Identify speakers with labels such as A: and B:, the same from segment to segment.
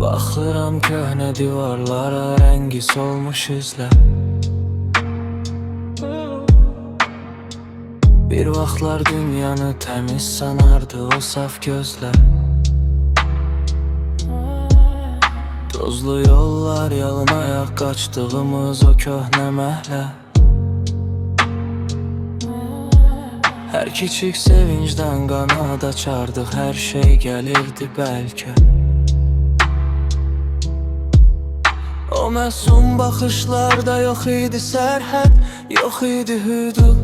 A: Baxıram köhnə divarlara, rəngi solmuş izlər. Bir vaxtlar dünyanı təmiz sanardı o saf gözlər. Tozlu yollar, yalın ayaq qaçdığımız o köhnə məhlə. Hər kiçik sevincdən qanad açardıq, hər şey gəlirdi bəlkə. O məsum baxışlarda yox idi sərhəd, yox idi hüdud.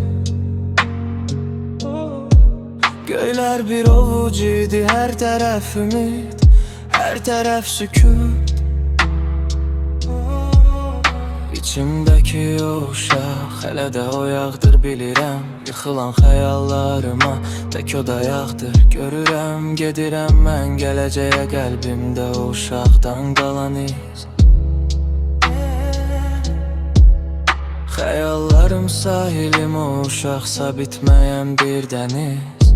A: Göylər bir ovuc idi, hər tərəf ümid, hər tərəf sükut. İçimdəki o uşaq hələ də oyaqdır bilirəm. Yıxılan xəyallarıma tək o dayaqdır. Görürəm, gedirəm mən gələcəyə, qəlbimdə o uşaqdan qalan iz. Xəyallarım sahilim, o uşaqsa bitməyən bir dəniz.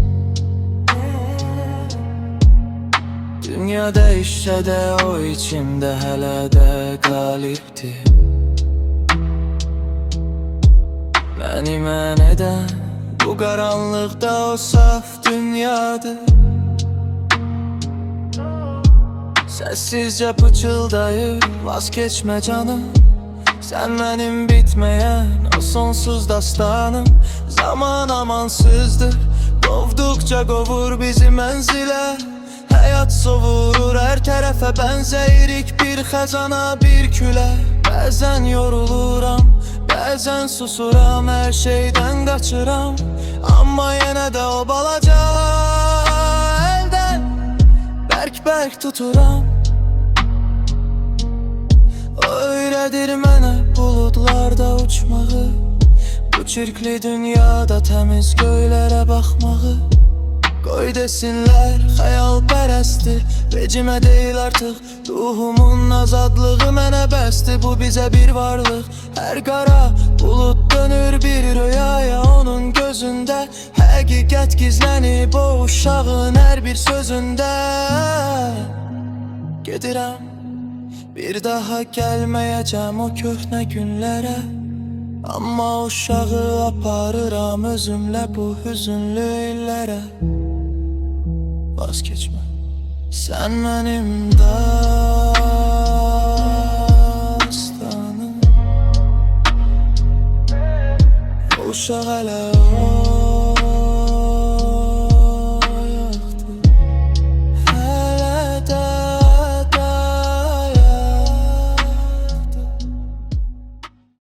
A: Dünya dəyişsə də o içimdə hələ də qalibdir. Məni mən edən bu qaranlıqda o saf dünyadır. Səssizcə pıçıldayır, vaz keçmə canım. Sən mənim bitməyən o sonsuz dastanım. Zaman amansızdır, qovduqca qovur bizi mənzilə. Həyat sovurur hər tərəfə, bənzəyirik bir xəzana, bir külə. Bəzən yoruluram, bəzən susuram, hər şeydən qaçıram. Amma yenə də o balaca əldən bərk-bərk tuturam. O öyrədir mənə buludlarda uçmağı, bu çirkli dünyada təmiz göylərə baxmağı. Qoy desinlər xəyalpərəstdir, vecimə deyil artıq. Ruhumun azadlığı mənə bəsdir, bu bizə bir varlıq. Hər qara bulud dönür bir rüyaya, onun gözündə həqiqət gizlənib o uşağın hər bir sözündə. Gedirəm, bir daha gəlməyəcəm o köhnə günlərə. Amma uşağı aparıram özümlə bu hüzünlü illərə. Vaz keçmə, sən mənim dastanım. O uşaq hələ o